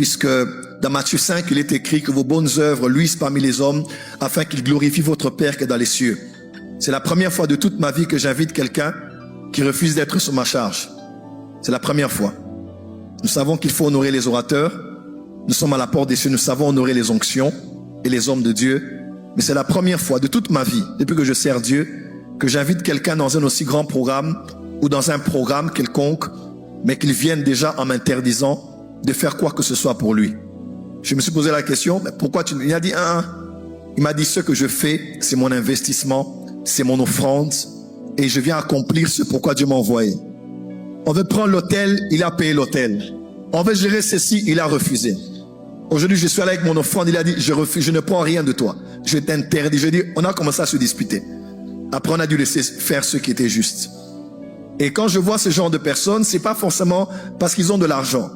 puisque dans Matthieu 5, il est écrit que vos bonnes œuvres luisent parmi les hommes afin qu'ils glorifient votre Père qui est dans les cieux. C'est la première fois de toute ma vie que j'invite quelqu'un qui refuse d'être sous ma charge. C'est la première fois. Nous savons qu'il faut honorer les orateurs. Nous sommes à la porte des cieux, nous savons honorer les onctions et les hommes de Dieu. Mais c'est la première fois de toute ma vie, depuis que je sers Dieu, que j'invite quelqu'un dans un aussi grand programme ou dans un programme quelconque, mais qu'il vienne déjà en m'interdisant de faire quoi que ce soit pour lui. Je me suis posé la question, mais pourquoi tu... Il a dit, il m'a dit, ce que je fais, c'est mon investissement, c'est mon offrande, et je viens accomplir ce pourquoi Dieu m'a envoyé. On veut prendre l'hôtel, il a payé l'hôtel. On veut gérer ceci, il a refusé. Aujourd'hui, je suis allé avec mon offrande, il a dit, je refuse, je ne prends rien de toi. Je t'interdis. Je dis, on a commencé à se disputer. Après, on a dû laisser faire ce qui était juste. Et quand je vois ce genre de personnes, c'est pas forcément parce qu'ils ont de l'argent.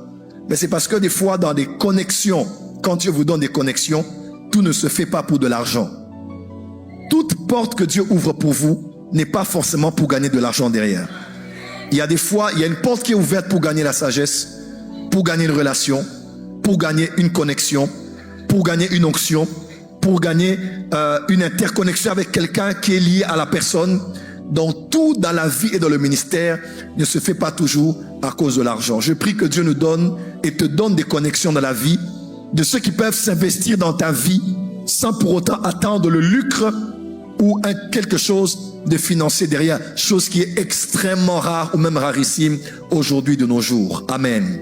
Mais c'est parce que des fois, dans des connexions, quand Dieu vous donne des connexions, tout ne se fait pas pour de l'argent. Toute porte que Dieu ouvre pour vous n'est pas forcément pour gagner de l'argent derrière. Il y a des fois, il y a une porte qui est ouverte pour gagner la sagesse, pour gagner une relation, pour gagner une connexion, pour gagner une onction, pour gagner une interconnexion avec quelqu'un qui est lié à la personne. Donc tout dans la vie et dans le ministère ne se fait pas toujours à cause de l'argent. Je prie que Dieu nous donne et te donne des connexions dans la vie, de ceux qui peuvent s'investir dans ta vie sans pour autant attendre le lucre ou quelque chose de financier derrière, chose qui est extrêmement rare ou même rarissime aujourd'hui de nos jours. Amen.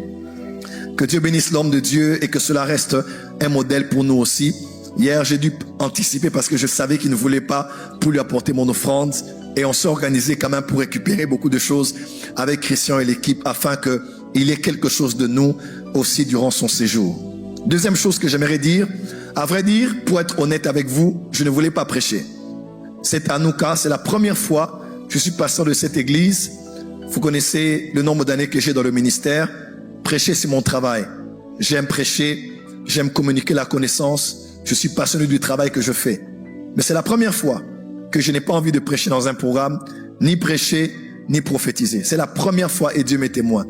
Que Dieu bénisse l'homme de Dieu et que cela reste un modèle pour nous aussi. Hier, j'ai dû anticiper parce que je savais qu'il ne voulait pas pour lui apporter mon offrande. Et on s'est organisé quand même pour récupérer beaucoup de choses avec Christian et l'équipe afin qu'il ait quelque chose de nous aussi durant son séjour. Deuxième chose que j'aimerais dire, à vrai dire, pour être honnête avec vous, je ne voulais pas prêcher. C'est Hanouka, c'est la première fois que je suis pasteur de cette église. Vous connaissez le nombre d'années que j'ai dans le ministère. Prêcher, c'est mon travail. J'aime prêcher, j'aime communiquer la connaissance. Je suis passionné du travail que je fais. Mais c'est la première fois que je n'ai pas envie de prêcher dans un programme, ni prêcher, ni prophétiser. C'est la première fois et Dieu m'est témoin.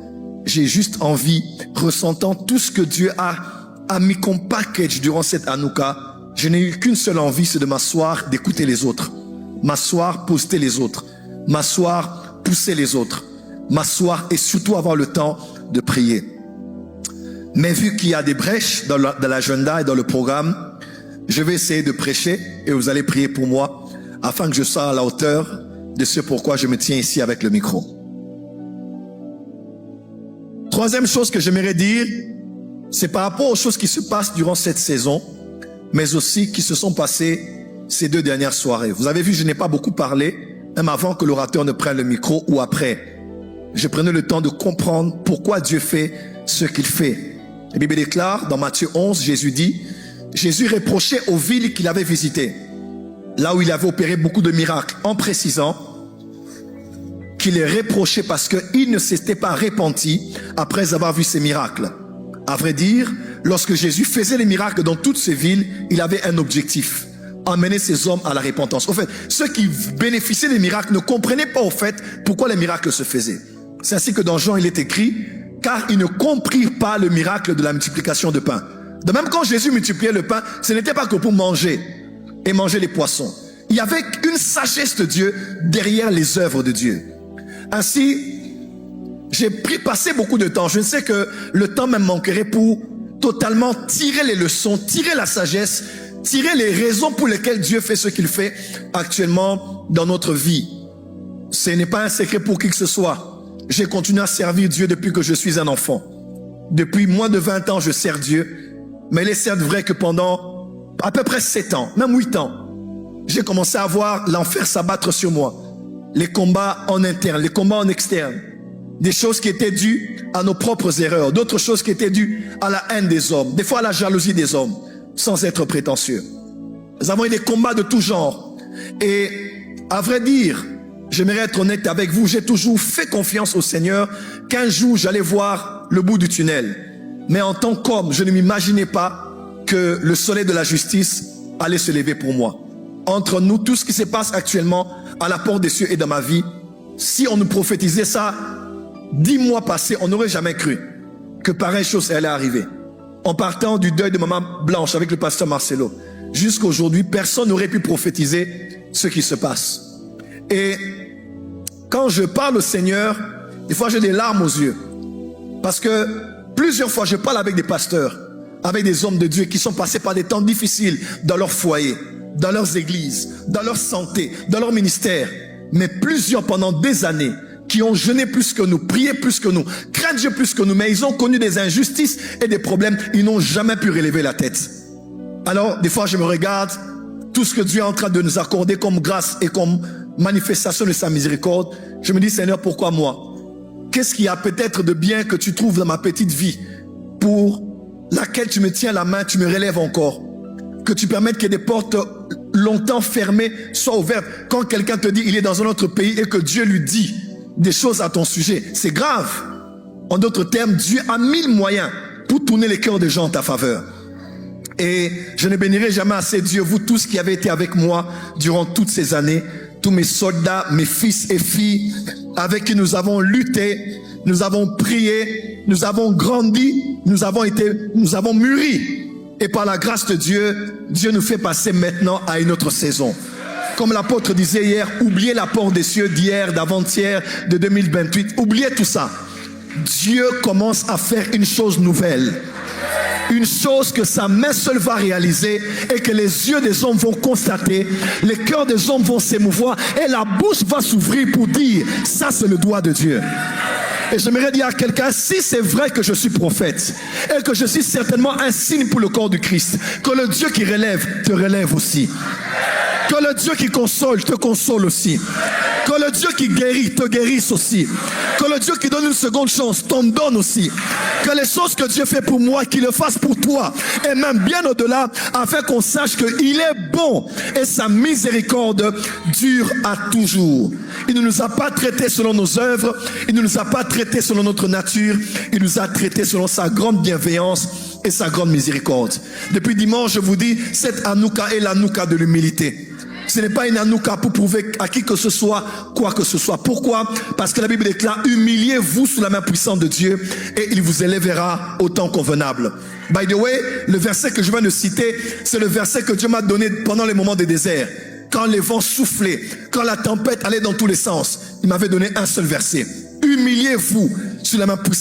J'ai juste envie, ressentant tout ce que Dieu a mis comme package durant cette Hanouka, je n'ai eu qu'une seule envie, c'est de m'asseoir, d'écouter les autres. M'asseoir, poster les autres. M'asseoir, pousser les autres. M'asseoir et surtout avoir le temps de prier. Mais vu qu'il y a des brèches dans l'agenda et dans le programme, je vais essayer de prêcher et vous allez prier pour moi afin que je sois à la hauteur de ce pourquoi je me tiens ici avec le micro. Troisième chose que j'aimerais dire, c'est par rapport aux choses qui se passent durant cette saison, mais aussi qui se sont passées ces 2 dernières soirées. Vous avez vu, je n'ai pas beaucoup parlé, même avant que l'orateur ne prenne le micro ou après. Je prenais le temps de comprendre pourquoi Dieu fait ce qu'il fait. La Bible déclare, dans Matthieu 11, Jésus dit, Jésus reprochait aux villes qu'il avait visitées, là où il avait opéré beaucoup de miracles, en précisant qu'il les reprochait parce qu'il ne s'était pas repenti après avoir vu ces miracles. À vrai dire, lorsque Jésus faisait les miracles dans toutes ces villes, il avait un objectif, emmener ces hommes à la repentance. Au fait, ceux qui bénéficiaient des miracles ne comprenaient pas au fait pourquoi les miracles se faisaient. C'est ainsi que dans Jean, il est écrit, car ils ne comprirent pas le miracle de la multiplication de pain. De même, quand Jésus multipliait le pain, ce n'était pas que pour manger et manger les poissons. Il y avait une sagesse de Dieu derrière les œuvres de Dieu. Ainsi, j'ai passé beaucoup de temps. Je sais que le temps me manquerait pour totalement tirer les leçons, tirer la sagesse, tirer les raisons pour lesquelles Dieu fait ce qu'il fait actuellement dans notre vie. Ce n'est pas un secret pour qui que ce soit. J'ai continué à servir Dieu depuis que je suis un enfant. Depuis moins de 20 ans, je sers Dieu. Mais il est certes vrai que pendant à peu près 7 ans, même 8 ans, j'ai commencé à voir l'enfer s'abattre sur moi. Les combats en interne, les combats en externe. Des choses qui étaient dues à nos propres erreurs, d'autres choses qui étaient dues à la haine des hommes, des fois à la jalousie des hommes, sans être prétentieux. Nous avons eu des combats de tout genre. Et à vrai dire, j'aimerais être honnête avec vous, j'ai toujours fait confiance au Seigneur qu'un jour j'allais voir le bout du tunnel. Mais en tant qu'homme, je ne m'imaginais pas que le soleil de la justice allait se lever pour moi. Entre nous, tout ce qui se passe actuellement à la porte des cieux et dans ma vie, si on nous prophétisait ça 10 mois passés, on n'aurait jamais cru que pareille chose allait arriver. en partant du deuil de Maman Blanche avec le pasteur Marcelo, jusqu'à aujourd'hui, personne n'aurait pu prophétiser ce qui se passe. Et quand je parle au Seigneur, des fois j'ai des larmes aux yeux. Parce que plusieurs fois je parle avec des pasteurs, avec des hommes de Dieu qui sont passés par des temps difficiles dans leur foyer, dans leurs églises, dans leur santé, dans leur ministère. Mais plusieurs pendant des années qui ont jeûné plus que nous, prié plus que nous, craint Dieu plus que nous, mais ils ont connu des injustices et des problèmes, ils n'ont jamais pu relever la tête. Alors, des fois, je me regarde, tout ce que Dieu est en train de nous accorder comme grâce et comme manifestation de sa miséricorde, je me dis, Seigneur, pourquoi moi? Qu'est-ce qu'il y a peut-être de bien que tu trouves dans ma petite vie pour laquelle tu me tiens la main, tu me relèves encore? Que tu permettes que des portes longtemps fermées soient ouvertes. Quand quelqu'un te dit, il est dans un autre pays et que Dieu lui dit des choses à ton sujet, c'est grave. En d'autres termes, Dieu a 1000 moyens pour tourner les cœurs des gens en ta faveur. Et je ne bénirai jamais assez Dieu, vous tous qui avez été avec moi durant toutes ces années, tous mes soldats, mes fils et filles, avec qui nous avons lutté, nous avons prié, nous avons grandi, nous avons mûri. Et par la grâce de Dieu, Dieu nous fait passer maintenant à une autre saison. Comme l'apôtre disait hier, oubliez la porte des cieux d'hier, d'avant-hier, de 2028. Oubliez tout ça. Dieu commence à faire une chose nouvelle. Une chose que sa main seule va réaliser et que les yeux des hommes vont constater, les cœurs des hommes vont s'émouvoir et la bouche va s'ouvrir pour dire, ça c'est le doigt de Dieu. Et j'aimerais dire à quelqu'un, si c'est vrai que je suis prophète et que je suis certainement un signe pour le corps du Christ, que le Dieu qui relève te relève aussi. Que le Dieu qui console te console aussi. Que le Dieu qui guérit te guérisse aussi. Que le Dieu qui donne une seconde chance t'en donne aussi. Que les choses que Dieu fait pour moi, qu'il le fasse pour toi. Et même bien au-delà, afin qu'on sache qu'il est bon et sa miséricorde dure à toujours. Il ne nous a pas traités selon nos œuvres. Il ne nous a pas traités selon notre nature. Il nous a traités selon sa grande bienveillance et sa grande miséricorde. Depuis dimanche, je vous dis, cette Hanouka est l'Hanouka de l'humilité. Ce n'est pas une Hanouka pour prouver à qui que ce soit, quoi que ce soit. Pourquoi? Parce que la Bible déclare, humiliez-vous sous la main puissante de Dieu et il vous élèvera au temps convenable. By the way, le verset que je viens de citer, c'est le verset que Dieu m'a donné pendant les moments de désert. Quand les vents soufflaient, quand la tempête allait dans tous les sens, il m'avait donné un seul verset. Humiliez-vous sous la main puissante.